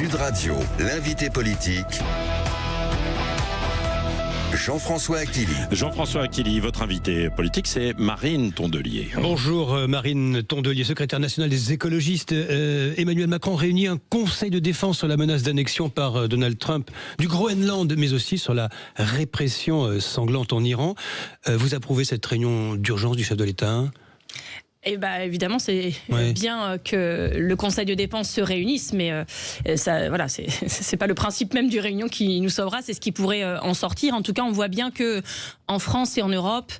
Sud Radio, l'invité politique, Jean-François Aquili. Jean-François Aquili, votre invité politique, c'est Marine Tondelier. Bonjour Marine Tondelier, secrétaire nationale des écologistes. Emmanuel Macron réunit un conseil de défense sur la menace d'annexion par Donald Trump du Groenland, mais aussi sur la répression sanglante en Iran. Vous approuvez cette réunion d'urgence du chef de l'État ? Eh ben, évidemment, c'est bien que le Conseil de défense se réunisse, mais ça, voilà, c'est pas le principe même du réunion qui nous sauvera, c'est ce qui pourrait en sortir. En tout cas, on voit bien que en France et en Europe,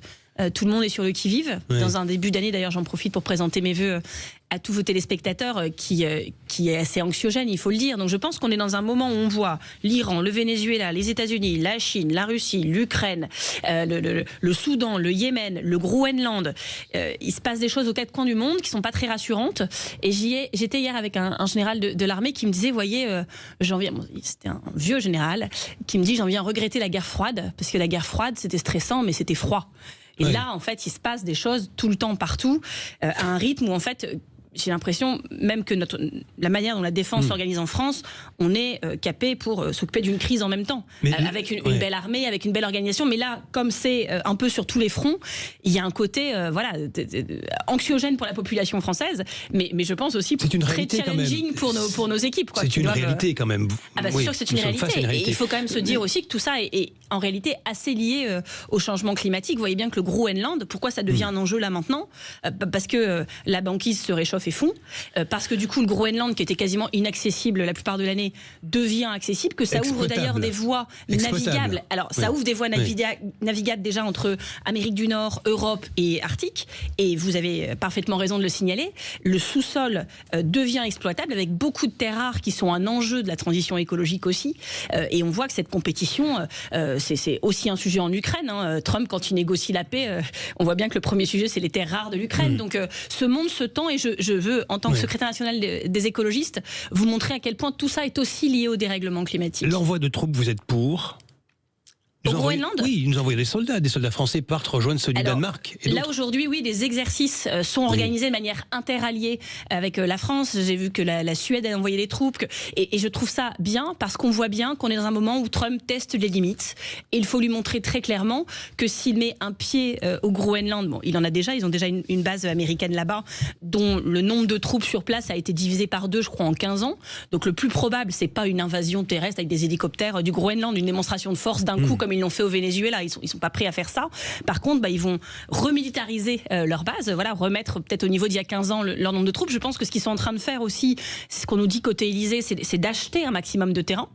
tout le monde est sur le qui-vive. Dans un début d'année, d'ailleurs, j'en profite pour présenter mes vœux à tous vos téléspectateurs, qui est assez anxiogène, il faut le dire. Donc je pense qu'on est dans un moment où on voit l'Iran, le Venezuela, les États-Unis, la Chine, la Russie, l'Ukraine, le Soudan, le Yémen, le Groenland. Il se passe des choses aux quatre coins du monde qui sont pas très rassurantes. Et j'étais hier avec un général de l'armée qui me disait, voyez, c'était un vieux général, qui me dit, j'en viens regretter la guerre froide, parce que la guerre froide, c'était stressant, mais c'était froid. Et là, en fait, il se passe des choses tout le temps, partout, à un rythme où, en fait, j'ai l'impression même que la manière dont la défense s'organise en France, on est capé pour s'occuper d'une crise en même temps, avec une belle armée, avec une belle organisation. Mais là, comme c'est un peu sur tous les fronts, il y a un côté anxiogène pour la population française, mais je pense aussi très challenging pour nos équipes. C'est une réalité quand même. C'est sûr que c'est une réalité. Et il faut quand même se dire aussi que tout ça est en réalité assez lié au changement climatique. Vous voyez bien que le Groenland, pourquoi ça devient un enjeu là maintenant ? Parce que la banquise se réchauffe et fond, parce que du coup le Groenland, qui était quasiment inaccessible la plupart de l'année, devient accessible, que ça ouvre d'ailleurs des voies navigables. Alors ça ouvre des voies navigables déjà entre Amérique du Nord, Europe et Arctique, et vous avez parfaitement raison de le signaler, le sous-sol devient exploitable avec beaucoup de terres rares qui sont un enjeu de la transition écologique aussi, et on voit que cette compétition, c'est aussi un sujet en Ukraine. Trump, quand il négocie la paix, on voit bien que le premier sujet c'est les terres rares de l'Ukraine. Donc ce monde se tend, et je veux, en tant que secrétaire national des écologistes, vous montrer à quel point tout ça est aussi lié au dérèglement climatique. L'envoi de troupes, vous êtes pour ? Au Groenland ? Oui, ils nous envoient des soldats français partent rejoindre ceux du Danemark. Là aujourd'hui, oui, des exercices sont organisés de manière interalliée avec la France. J'ai vu que la Suède a envoyé des troupes, et je trouve ça bien, parce qu'on voit bien qu'on est dans un moment où Trump teste les limites, et il faut lui montrer très clairement que s'il met un pied au Groenland, bon, ils ont déjà une base américaine là-bas, dont le nombre de troupes sur place a été divisé par 2, je crois, en 15 ans. Donc le plus probable, c'est pas une invasion terrestre avec des hélicoptères du Groenland, une démonstration de force d'un coup, comme ils l'ont fait au Venezuela. Ils sont pas prêts à faire ça. Par contre, ils vont remilitariser leur base, remettre peut-être au niveau d'il y a 15 ans leur nombre de troupes. Je pense que ce qu'ils sont en train de faire aussi, c'est ce qu'on nous dit côté Élysée, c'est d'acheter un maximum de terrain.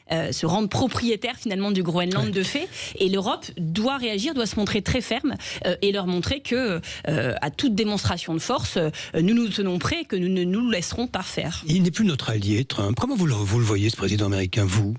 Se rendre propriétaire finalement du Groenland de fait, et l'Europe doit réagir, doit se montrer très ferme, et leur montrer que à toute démonstration de force, nous nous tenons prêts, que nous ne nous laisserons pas faire. Il n'est plus notre allié, Trump. Comment vous le voyez, ce président américain, vous ?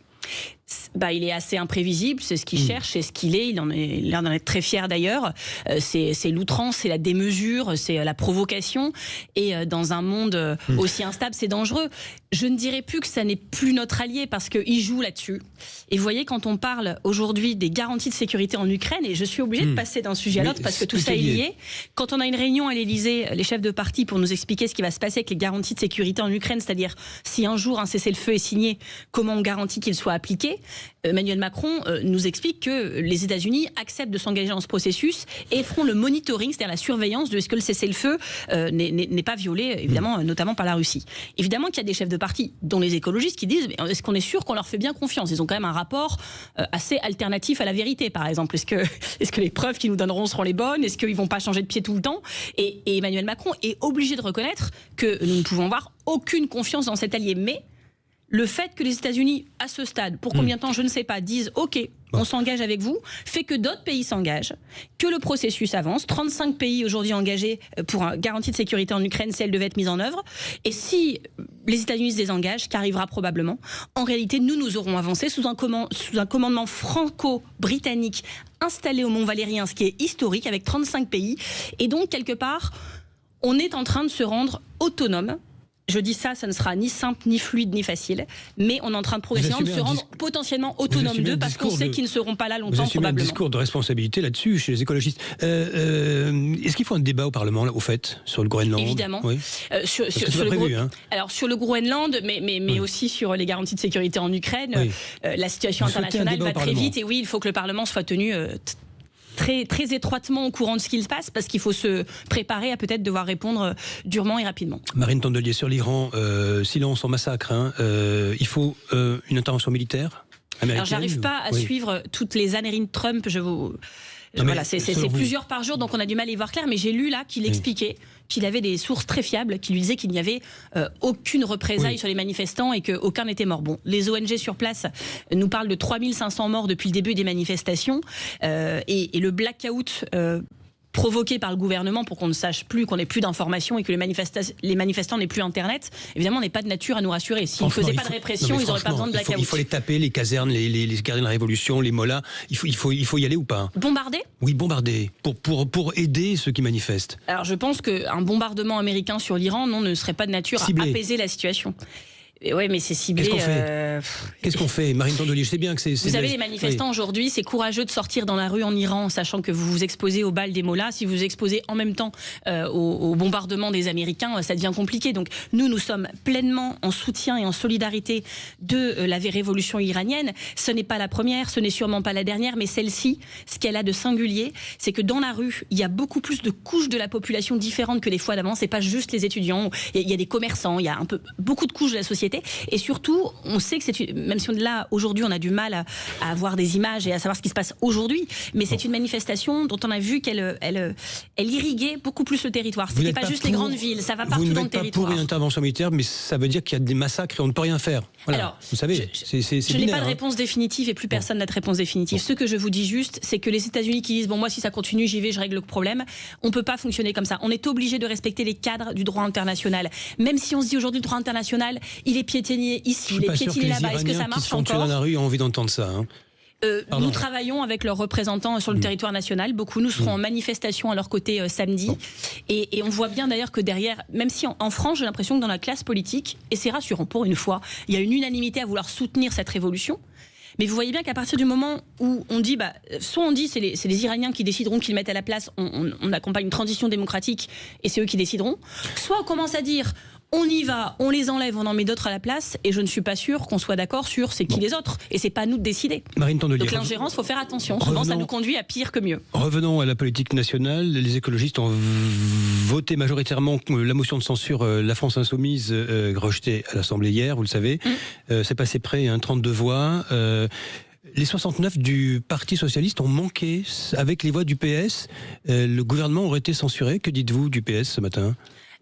Il est assez imprévisible, c'est ce qu'il cherche, c'est ce qu'il est, il a l'air d'en être très fier d'ailleurs. C'est l'outrance, c'est la démesure, c'est la provocation, et dans un monde aussi instable, c'est dangereux. Je ne dirais plus que ça n'est plus notre allié, parce qu'il joue là-dessus. Et vous voyez, quand on parle aujourd'hui des garanties de sécurité en Ukraine, et je suis obligée de passer d'un sujet à l'autre parce que tout ça est lié, quand on a une réunion à l'Élysée, les chefs de parti, pour nous expliquer ce qui va se passer avec les garanties de sécurité en Ukraine, c'est-à-dire si un jour un cessez-le-feu est signé, comment on garantit qu'il soit appliqué, Emmanuel Macron nous explique que les États-Unis acceptent de s'engager dans ce processus et feront le monitoring, c'est-à-dire la surveillance de est-ce que le cessez-le-feu n'est pas violé, évidemment, notamment par la Russie. Évidemment qu'il y a des chefs de parti, dont les écologistes, qui disent est-ce qu'on est sûr qu'on leur fait bien confiance ? Ils ont quand même un rapport assez alternatif à la vérité, par exemple. Est-ce que les preuves qu'ils nous donneront seront les bonnes ? Est-ce qu'ils ne vont pas changer de pied tout le temps ? Et Emmanuel Macron est obligé de reconnaître que nous ne pouvons avoir aucune confiance dans cet allié. Mais le fait que les États-Unis, à ce stade, pour combien de temps, je ne sais pas, disent « Ok, on s'engage avec vous », fait que d'autres pays s'engagent, que le processus avance. 35 pays aujourd'hui engagés pour une garantie de sécurité en Ukraine, si elle devait être mise en œuvre. Et si les États-Unis se désengagent, qu'arrivera probablement, en réalité, nous aurons avancé sous un commandement franco-britannique installé au Mont Valérien, ce qui est historique, avec 35 pays. Et donc, quelque part, on est en train de se rendre autonome Je dis ça ne sera ni simple, ni fluide, ni facile, mais on est en train de progressivement de se rendre potentiellement autonome d'eux parce qu'on sait qu'ils ne seront pas là longtemps probablement. Un discours de responsabilité là-dessus chez les écologistes. Est-ce qu'il faut un débat au Parlement, là, au fait, sur le Groenland? Évidemment. Oui. Sur le Groenland, mais aussi sur les garanties de sécurité en Ukraine, la situation internationale va très vite et oui, il faut que le Parlement soit tenu très, très étroitement au courant de ce qu'il se passe parce qu'il faut se préparer à peut-être devoir répondre durement et rapidement. Marine Tondelier, sur l'Iran, silence en massacre, il faut une intervention militaire américaine? Alors j'arrive pas à suivre toutes les âneries de Trump, voilà, c'est plusieurs par jour, donc on a du mal à y voir clair, mais j'ai lu là qu'il expliquait qu'il avait des sources très fiables qui lui disaient qu'il n'y avait aucune représaille sur les manifestants et qu'aucun n'était mort. Bon, les ONG sur place nous parlent de 3500 morts depuis le début des manifestations et le blackout provoqué par le gouvernement pour qu'on ne sache plus, qu'on n'ait plus d'informations et que les manifestants n'aient plus Internet, évidemment, n'est pas de nature à nous rassurer. S'ils ne faisaient pas de répression, ils n'auraient pas besoin de blackout. Il faut les taper, les casernes, les gardiens de la Révolution, les mollahs. Il faut y aller ou pas? Bombarder? Oui, bombarder, pour aider ceux qui manifestent. Alors je pense qu'un bombardement américain sur l'Iran, ne serait pas de nature à apaiser la situation. Oui, mais c'est ciblé. Qu'est-ce qu'on fait, Marine Tondelier? Je sais bien que c'est. Vous savez, les manifestants aujourd'hui, c'est courageux de sortir dans la rue en Iran, sachant que vous vous exposez aux balles des mollahs. Si vous vous exposez en même temps au bombardement des Américains, ça devient compliqué. Donc nous sommes pleinement en soutien et en solidarité de la révolution iranienne. Ce n'est pas la première, ce n'est sûrement pas la dernière, mais celle-ci, ce qu'elle a de singulier, c'est que dans la rue, il y a beaucoup plus de couches de la population différentes que les fois d'avant. C'est pas juste les étudiants, il y a des commerçants, il y a beaucoup de couches de la société. Et surtout, on sait que même si là, aujourd'hui, on a du mal à avoir des images et à savoir ce qui se passe aujourd'hui, mais c'est une manifestation dont on a vu qu'elle irriguait beaucoup plus le territoire. C'était pas juste les grandes villes, ça va partout dans le territoire. Vous n'êtes pas pour une intervention militaire, mais ça veut dire qu'il y a des massacres et on ne peut rien faire. Voilà. Alors, vous savez, je n'ai pas de réponse définitive et plus personne n'a de réponse définitive. Ce que je vous dis juste, c'est que les États-Unis qui disent, bon, moi, si ça continue, j'y vais, je règle le problème, on ne peut pas fonctionner comme ça. On est obligé de respecter les cadres du droit international. Même si on se dit aujourd'hui, le droit international, il est piétiné ici, il est piétiné là-bas. Est-ce que ça marche encore? Dans la rue ont envie d'entendre ça. Nous travaillons avec leurs représentants sur le territoire national. Beaucoup, nous serons en manifestation à leur côté samedi. Et on voit bien d'ailleurs que derrière, même si en France, j'ai l'impression que dans la classe politique, et c'est rassurant pour une fois, il y a une unanimité à vouloir soutenir cette révolution. Mais vous voyez bien qu'à partir du moment où on dit, soit on dit c'est les Iraniens qui décideront qu'ils mettent à la place, on accompagne une transition démocratique et c'est eux qui décideront, soit on commence à dire on y va, on les enlève, on en met d'autres à la place, et je ne suis pas sûr qu'on soit d'accord sur c'est qui les autres, et c'est pas à nous de décider. Marine Tondelier. Donc l'ingérence, faut faire attention, souvent ça nous conduit à pire que mieux. Revenons à la politique nationale, les écologistes ont voté majoritairement la motion de censure La France Insoumise rejetée à l'Assemblée hier, vous le savez, c'est passé près, 32 voix. Les 69 du Parti Socialiste ont manqué avec les voix du PS. Le gouvernement aurait été censuré. Que dites-vous du PS ce matin ?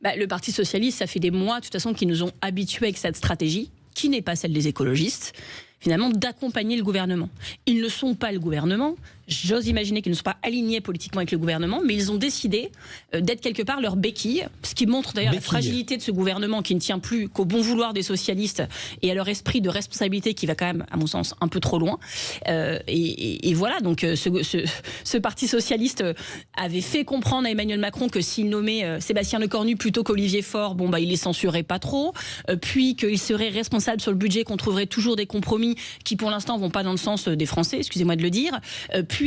Le Parti Socialiste, ça fait des mois, de toute façon, qu'ils nous ont habitués avec cette stratégie, qui n'est pas celle des écologistes, finalement, d'accompagner le gouvernement. Ils ne sont pas le gouvernement. J'ose imaginer qu'ils ne sont pas alignés politiquement avec le gouvernement, mais ils ont décidé d'être quelque part leur béquille, ce qui montre d'ailleurs la fragilité de ce gouvernement qui ne tient plus qu'au bon vouloir des socialistes et à leur esprit de responsabilité qui va quand même, à mon sens, un peu trop loin. Et voilà, donc ce Parti socialiste avait fait comprendre à Emmanuel Macron que s'il nommait Sébastien Lecornu plutôt qu'Olivier Faure, il les censurerait pas trop, puis qu'il serait responsable sur le budget, qu'on trouverait toujours des compromis qui pour l'instant vont pas dans le sens des Français, excusez-moi de le dire, puis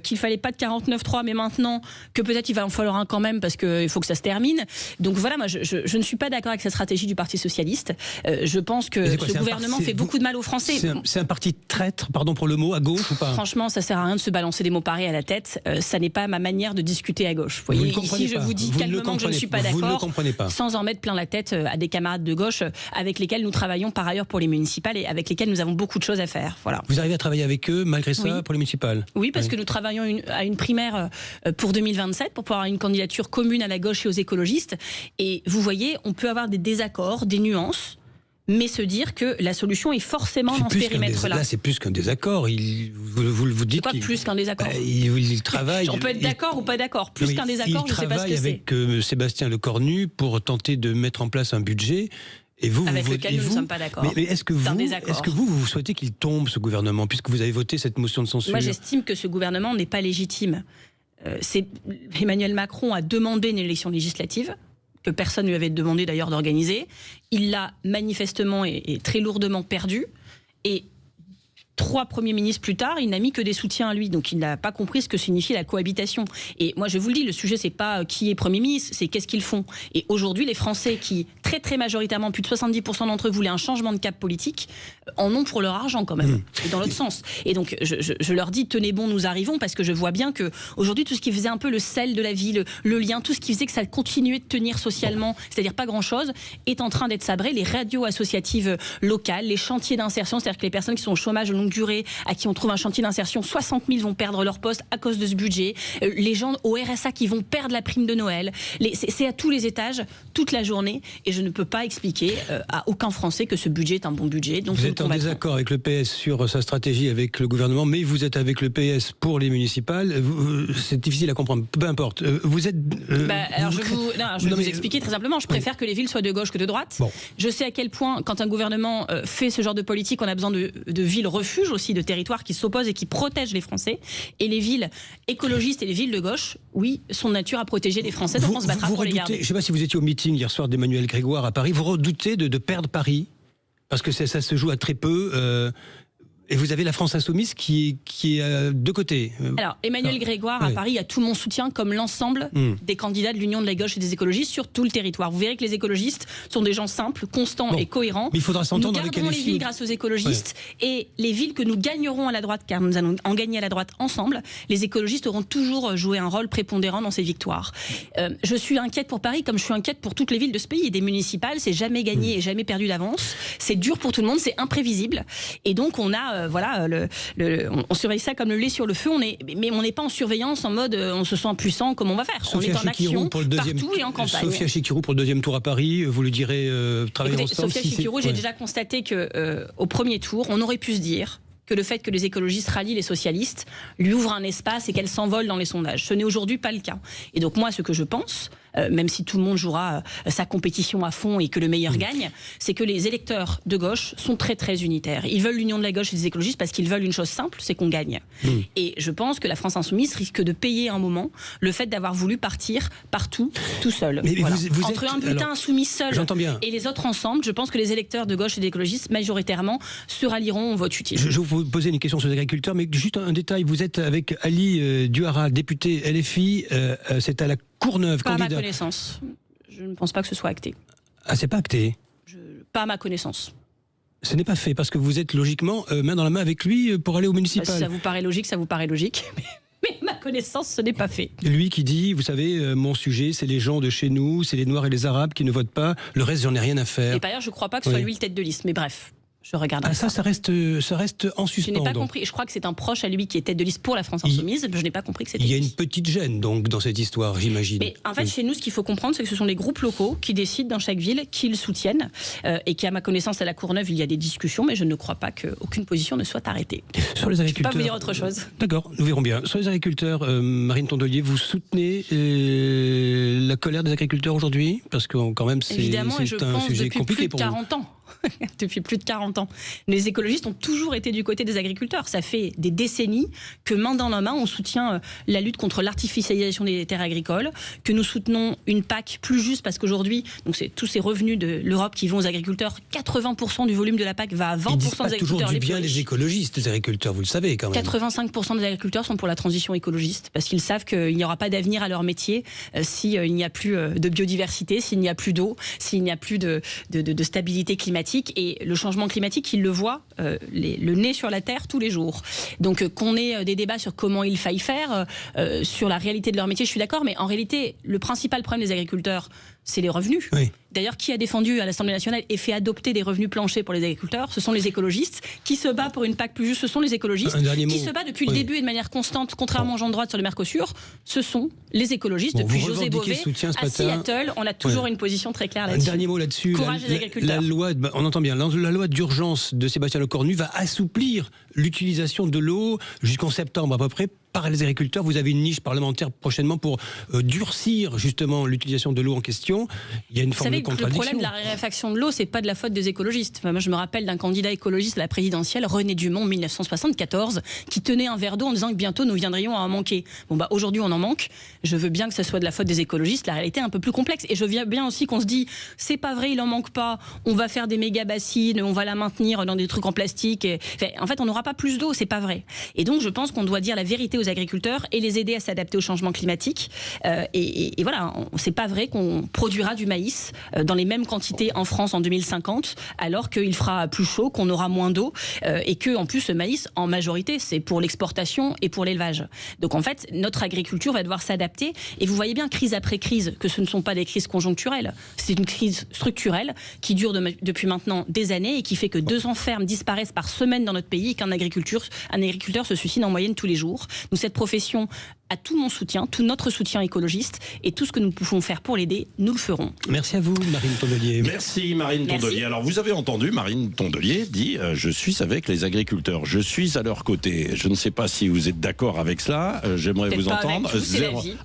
qu'il fallait pas de 49-3, mais maintenant que peut-être il va en falloir un quand même parce qu'il faut que ça se termine. Donc voilà, moi je ne suis pas d'accord avec cette stratégie du Parti Socialiste. Je pense que ce gouvernement fait beaucoup de mal aux Français. C'est un parti traître, pardon pour le mot, à gauche ou pas ? Franchement, ça sert à rien de se balancer des mots pareils à la tête. Ça n'est pas ma manière de discuter à gauche. Vous voyez, ici je vous dis calmement que je ne suis pas d'accord, sans en mettre plein la tête à des camarades de gauche avec lesquels nous travaillons par ailleurs pour les municipales et avec lesquels nous avons beaucoup de choses à faire. Voilà. Vous arrivez à travailler avec eux malgré ça pour les municipales ? Oui, parce que nous travaillons à une primaire pour 2027 pour pouvoir avoir une candidature commune à la gauche et aux écologistes. Et vous voyez, on peut avoir des désaccords, des nuances, mais se dire que la solution est forcément dans ce périmètre-là. Là, c'est plus qu'un désaccord. Vous dites pas plus qu'un désaccord. Il travaille. On peut être d'accord ou pas d'accord. Plus qu'un désaccord, je ne sais pas ce que c'est. Il travaille avec Sébastien Lecornu pour tenter de mettre en place un budget. Et vous, avec lequel nous ne sommes pas d'accord. Mais est-ce que vous souhaitez qu'il tombe, ce gouvernement, puisque vous avez voté cette motion de censure ? Moi, j'estime que ce gouvernement n'est pas légitime. Emmanuel Macron a demandé une élection législative. que personne ne lui avait demandé d'ailleurs d'organiser. Il l'a manifestement et très lourdement perdu. Et 3 premiers ministres plus tard, il n'a mis que des soutiens à lui. Donc il n'a pas compris ce que signifie la cohabitation. Et moi je vous le dis, le sujet c'est pas qui est Premier ministre, c'est qu'est-ce qu'ils font. Et aujourd'hui les Français qui, très très majoritairement, plus de 70% d'entre eux voulaient un changement de cap politique, en ont pour leur argent quand même. Et dans l'autre sens. Et donc je leur dis, tenez bon, nous arrivons, parce que je vois bien que aujourd'hui tout ce qui faisait un peu le sel de la vie, le lien, tout ce qui faisait que ça continuait de tenir socialement, c'est-à-dire pas grand-chose, est en train d'être sabré. Les radios associatives locales, les chantiers d'insertion, c'est-à-dire que les personnes qui sont au chômage de longue durée, à qui on trouve un chantier d'insertion, 60 000 vont perdre leur poste à cause de ce budget. Les gens au RSA qui vont perdre la prime de Noël. C'est à tous les étages, toute la journée. Et je ne peux pas expliquer à aucun Français que ce budget est un bon budget. Donc vous êtes en désaccord avec le PS sur sa stratégie avec le gouvernement, mais vous êtes avec le PS pour les municipales. C'est difficile à comprendre. Peu importe. Vous êtes... alors je vais vous expliquer très simplement. Je préfère que les villes soient de gauche que de droite. Bon. Je sais à quel point, quand un gouvernement fait ce genre de politique, on a besoin de villes refuges aussi, de territoires qui s'opposent et qui protègent les Français. Et les villes écologistes et les villes de gauche, oui, sont de nature à protéger les Français, donc on se battra pour les garder. Je ne sais pas si vous étiez au meeting hier soir d'Emmanuel Grégoire à Paris, vous redoutez de perdre Paris? Parce que ça se joue à très peu... Et vous avez la France insoumise qui est de côté. Alors, Emmanuel Grégoire, à Paris, a tout mon soutien, comme l'ensemble des candidats de l'Union de la gauche et des écologistes sur tout le territoire. Vous verrez que les écologistes sont des gens simples, constants et cohérents. Mais il faudra s'entendre avec les villes grâce aux écologistes. Et les villes que nous gagnerons à la droite, car nous allons en gagner à la droite ensemble, les écologistes auront toujours joué un rôle prépondérant dans ces victoires. Je suis inquiète pour Paris, comme je suis inquiète pour toutes les villes de ce pays. Des municipales, c'est jamais gagné et jamais perdu d'avance. C'est dur pour tout le monde, c'est imprévisible. Et donc, on a... on surveille ça comme le lait sur le feu, mais on n'est pas en surveillance en mode on se sent puissant, comme on va faire. Sophia on est en action partout et en campagne. Sophia Chikirou pour le 2e tour à Paris, vous lui direz travailler ensemble. Sophia Chikirou, j'ai déjà constaté qu'au premier tour, on aurait pu se dire que le fait que les écologistes rallient les socialistes lui ouvre un espace et qu'elle s'envole dans les sondages. Ce n'est aujourd'hui pas le cas. Et donc moi, ce que je pense, même si tout le monde jouera sa compétition à fond et que le meilleur gagne, c'est que les électeurs de gauche sont très très unitaires. Ils veulent l'union de la gauche et des écologistes parce qu'ils veulent une chose simple, c'est qu'on gagne. Et je pense que la France insoumise risque de payer un moment le fait d'avoir voulu partir partout, tout seul. Mais voilà. Entre un bulletin insoumis seul et les autres ensemble, je pense que les électeurs de gauche et des écologistes, majoritairement, se rallieront au vote utile. Je vais vous poser une question sur les agriculteurs, mais juste un détail. Vous êtes avec Ali Duhara, député LFI, c'est à la Courneuve, pas candidat. À ma connaissance. Je ne pense pas que ce soit acté. Ah, c'est pas acté? Pas à ma connaissance. Ce n'est pas fait, parce que vous êtes logiquement main dans la main avec lui pour aller au municipal. Si ça vous paraît logique, ça vous paraît logique. Mais à ma connaissance, ce n'est pas fait. Lui qui dit, vous savez, mon sujet, c'est les gens de chez nous, c'est les Noirs et les Arabes qui ne votent pas. Le reste, j'en ai rien à faire. Et par ailleurs, je ne crois pas que ce soit lui le tête de liste. Mais bref. Je regarde ça reste en suspens. Je n'ai pas compris. Je crois que c'est un proche à lui qui est tête de liste pour la France insoumise. Je n'ai pas compris que c'était. Il y a une petite gêne donc dans cette histoire, j'imagine. Mais en fait, chez nous, ce qu'il faut comprendre, c'est que ce sont les groupes locaux qui décident dans chaque ville qui le soutiennent et qui, à ma connaissance, à la Courneuve, il y a des discussions, mais je ne crois pas qu'aucune position ne soit arrêtée. Sur les agriculteurs. Je ne peux pas vous dire autre chose. D'accord, nous verrons bien. Sur les agriculteurs, Marine Tondelier, vous soutenez la colère des agriculteurs aujourd'hui, parce que quand même c'est un sujet compliqué pour vous. 40 ans. Depuis plus de 40 ans. Les écologistes ont toujours été du côté des agriculteurs. Ça fait des décennies que main dans la main, on soutient la lutte contre l'artificialisation des terres agricoles, que nous soutenons une PAC plus juste parce qu'aujourd'hui, donc c'est tous ces revenus de l'Europe qui vont aux agriculteurs. 80% du volume de la PAC va à 20% des agriculteurs. Ils disent pas toujours du bien les écologistes, les agriculteurs, vous le savez quand même. 85% des agriculteurs sont pour la transition écologiste parce qu'ils savent qu'il n'y aura pas d'avenir à leur métier s'il n'y a plus de biodiversité, s'il n'y a plus d'eau, s'il n'y a plus de stabilité climatique. Et le changement climatique, ils le voient, le nez sur la terre tous les jours. Donc qu'on ait des débats sur comment il faille faire, sur la réalité de leur métier, je suis d'accord, mais en réalité, le principal problème des agriculteurs, c'est les revenus. Oui. D'ailleurs, qui a défendu à l'Assemblée nationale et fait adopter des revenus planchers pour les agriculteurs? Ce sont les écologistes. Qui se bat pour une PAC plus juste? Ce sont les écologistes. Qui se bat depuis le début et de manière constante, contrairement aux gens de droite sur le Mercosur? Ce sont les écologistes. Depuis José Bové à Seattle, on a toujours une position très claire là-dessus. Un dernier mot là-dessus. Courage des agriculteurs. La loi, on entend bien, la loi d'urgence de Sébastien Lecornu va assouplir l'utilisation de l'eau jusqu'en septembre à peu près par les agriculteurs. Vous avez une niche parlementaire prochainement pour durcir justement l'utilisation de l'eau en question. Il y a une forme de contradiction. Le problème de la raréfaction de l'eau, c'est pas de la faute des écologistes. Enfin, moi, je me rappelle d'un candidat écologiste à la présidentielle, René Dumont, 1974, qui tenait un verre d'eau en disant que bientôt nous viendrions à en manquer. Bon, bah, aujourd'hui, on en manque. Je veux bien que ce soit de la faute des écologistes. La réalité est un peu plus complexe. Et je veux bien aussi qu'on se dit, c'est pas vrai, il en manque pas. On va faire des méga bassines, on va la maintenir dans des trucs en plastique. Enfin, en fait, on n'aura pas plus d'eau. C'est pas vrai. Et donc, je pense qu'on doit dire la vérité aux agriculteurs et les aider à s'adapter au changement climatique. Et voilà, c'est pas vrai qu'on produira du maïs dans les mêmes quantités en France en 2050, alors qu'il fera plus chaud, qu'on aura moins d'eau, et que en plus le maïs, en majorité, c'est pour l'exportation et pour l'élevage. Donc en fait, notre agriculture va devoir s'adapter. Et vous voyez bien, crise après crise, que ce ne sont pas des crises conjoncturelles. C'est une crise structurelle qui dure depuis maintenant des années et qui fait que 200 fermes disparaissent par semaine dans notre pays et qu'un agriculteur se suicide en moyenne tous les jours. Nous, cette profession a tout mon soutien, tout notre soutien écologiste, et tout ce que nous pouvons faire pour l'aider, nous le ferons. Merci à vous, Marine Tondelier. Merci, Marine Tondelier. Alors, vous avez entendu, Marine Tondelier dit je suis avec les agriculteurs, je suis à leur côté. Je ne sais pas si vous êtes d'accord avec cela, j'aimerais vous entendre. C'est la vie.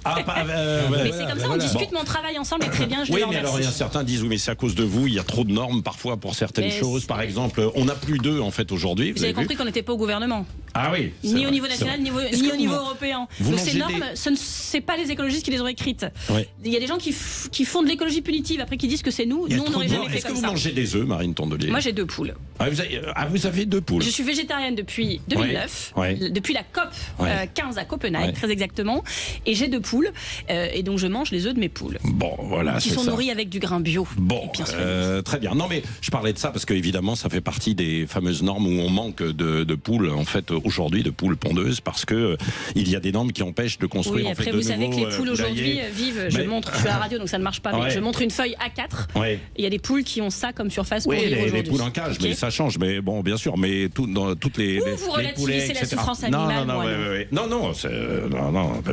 Mais c'est comme ça, on discute, mais on travaille ensemble, et très bien, je Oui, le mais remercie. alors, certains disent oui, mais c'est à cause de vous, il y a trop de normes parfois pour certaines choses. Par exemple, on n'a plus d'eux, en fait, aujourd'hui. Vous avez compris qu'on n'était pas au gouvernement. Ah oui. Ni au niveau national, ni au niveau européen. Donc ces normes, c'est pas les écologistes qui les ont écrites. Ouais. Il y a des gens qui font de l'écologie punitive après qui disent que c'est nous. Nous, on n'aurait jamais fait comme ça. Est-ce que vous mangez des œufs, Marine Tondelier? Moi, j'ai 2 poules. Vous avez 2 poules. Je suis végétarienne depuis 2009, depuis la COP 15 à Copenhague, très exactement. Et j'ai 2 poules. Et donc, je mange les œufs de mes poules. Bon, voilà. Qui sont nourris avec du grain bio. Bon, très bien. Non, mais je parlais de ça parce qu'évidemment, ça fait partie des fameuses normes où on manque de poules, en fait, aujourd'hui, de poules pondeuses, parce que il y a des normes qui empêchent de construire. Oui, après, vous savez que les poules aujourd'hui vivent. Je montre, je suis à la radio, donc ça ne marche pas, mais je montre une feuille A4. Il y a des poules qui ont ça comme surface pour vivre aujourd'hui. Les poules en cage, mais ça change. Mais bon, bien sûr, mais dans toutes les. Vous relativisez la souffrance animale. Non,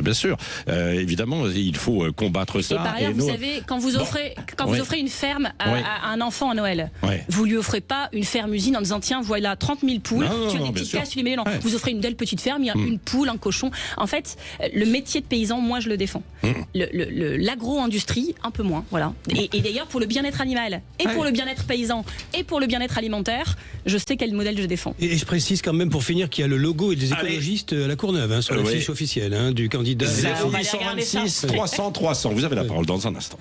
bien sûr. Évidemment, il faut combattre ça. Et par ailleurs, vous savez, quand vous offrez une ferme à un enfant à Noël, vous lui offrez pas une ferme-usine en disant tiens, voilà 30 000 poules, tu as des petites cases, tu les mets dedans. Vous offrez une belle petite ferme, il y a une poule, un cochon. En fait, le métier de paysan, moi, je le défends. L'agro-industrie, un peu moins. Voilà. Et d'ailleurs, pour le bien-être animal, et pour le bien-être paysan, et pour le bien-être alimentaire, je sais quel modèle je défends. Et je précise quand même, pour finir, qu'il y a le logo des écologistes à la Courneuve, sur la fiche officielle du candidat. 0826 300 300. Vous avez la parole dans un instant.